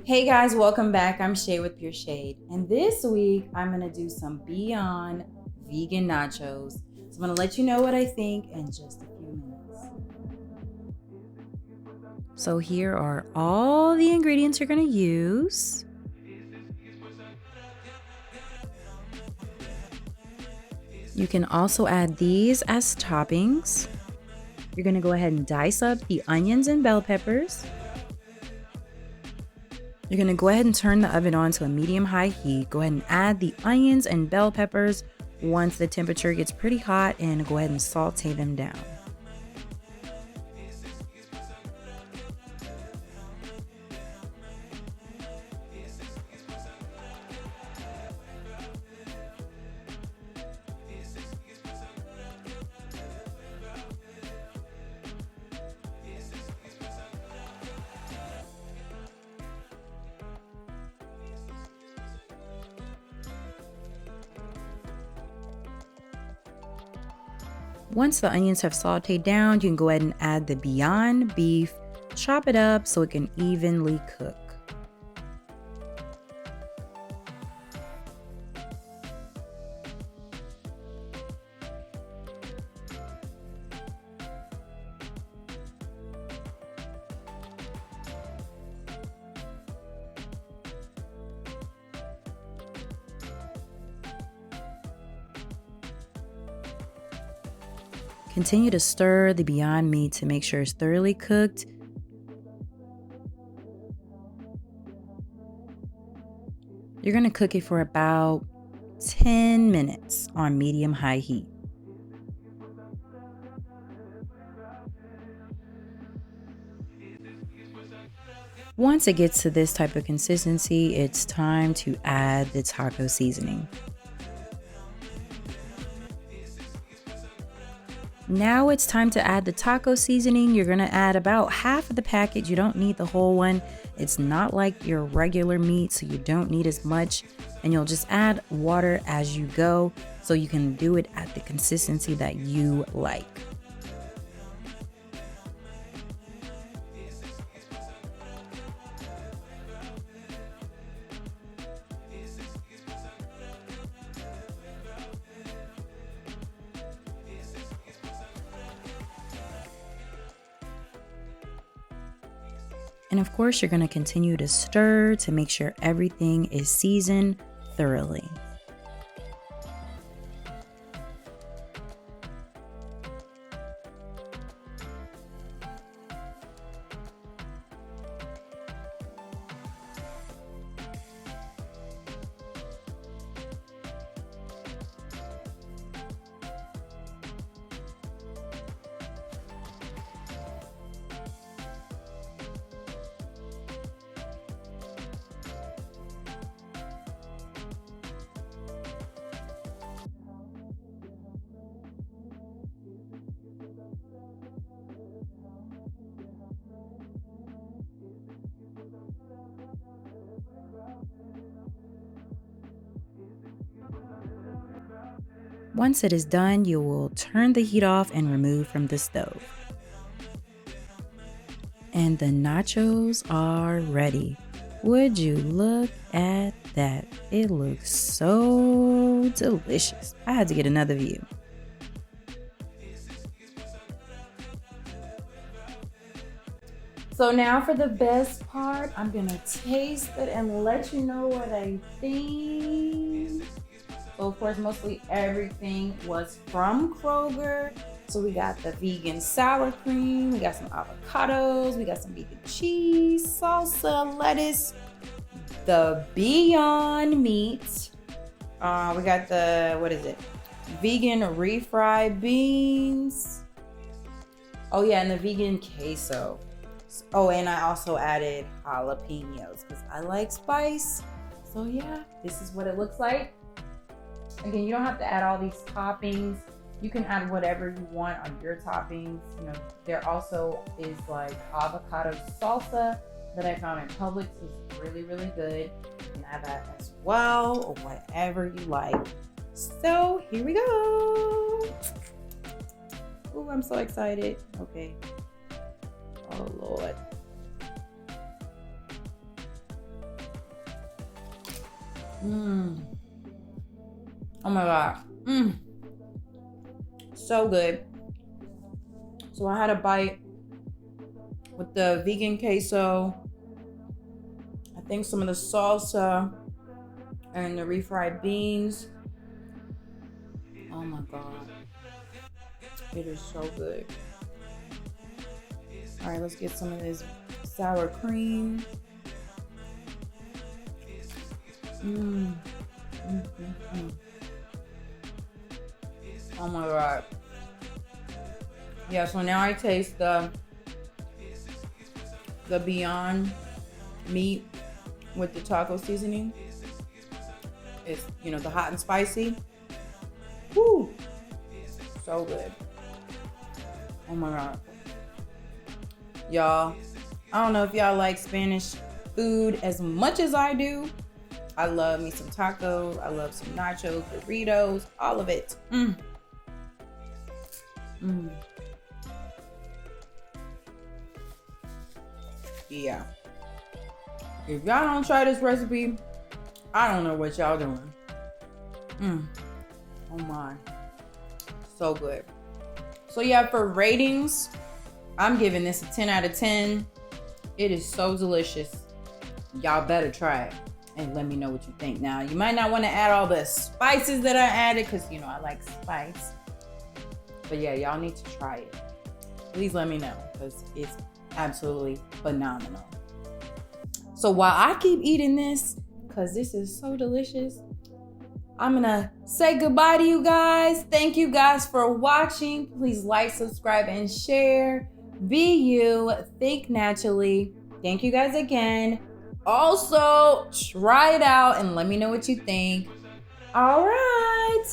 Hey guys, welcome back. I'm Shay with Pure Shade, and this week I'm gonna do some Beyond vegan nachos. So I'm gonna let you know what I think in just a few minutes. So here are all the ingredients you're gonna use. You can also add these as toppings. You're gonna go ahead and dice up the onions and bell peppers. You're gonna go ahead and turn the oven on to a medium-high heat. Go ahead and add the onions and bell peppers once the temperature gets pretty hot, and go ahead and saute them down. Once the onions have sauteed down, you can go ahead and add the Beyond beef, chop it up so it can evenly cook. Continue to stir the Beyond meat to make sure it's thoroughly cooked. You're going to cook it for about 10 minutes on medium-high heat. Once it gets to this type of consistency, it's time to add the taco seasoning. Now it's time to add the taco seasoning. You're gonna add about half of the packet. You don't need the whole one. It's not like your regular meat, so you don't need as much. And you'll just add water as you go so you can do it at the consistency that you like. And of course, you're going to continue to stir to make sure everything is seasoned thoroughly. Once it is done, you will turn the heat off and remove from the stove. And the nachos are ready. Would you look at that? It looks so delicious. I had to get another view. So now for the best part, I'm gonna taste it and let you know what I think. So of course, mostly everything was from Kroger. So we got the vegan sour cream, we got some avocados, we got some vegan cheese, salsa, lettuce, the Beyond meat. We got the, what is it? Vegan refried beans. Oh yeah, and the vegan queso. Oh, and I also added jalapenos because I like spice. So yeah, this is what it looks like. Again, you don't have to add all these toppings. You can add whatever you want on your toppings. You know, there also is like avocado salsa that I found in Publix. Is really, really good. You can add that as well, or whatever you like. So here we go. Oh, I'm so excited. Okay. Oh Lord. Oh my God. So good. So I had a bite with the vegan queso. I think some of the salsa and the refried beans. Oh my God. It is so good. All right, let's get some of this sour cream. Oh my God. Yeah, so now I taste the Beyond Meat with the taco seasoning. It's, you know, the hot and spicy. Woo! So good. Oh my God. Y'all, I don't know if y'all like Spanish food as much as I do. I love me some tacos. I love some nachos, burritos, all of it. Yeah. If y'all don't try this recipe, I don't know what y'all doing. Oh my. So good. So yeah, for ratings, I'm giving this a 10 out of 10. It is so delicious. Y'all better try it and let me know what you think. Now, you might not want to add all the spices that I added because, you know, I like spice. But yeah, y'all need to try it. Please let me know because it's absolutely phenomenal. So while I keep eating this, because this is so delicious, I'm gonna say goodbye to you guys. Thank you guys for watching. Please like, subscribe, and share. Be you, think naturally. Thank you guys again. Also, try it out and let me know what you think. All right.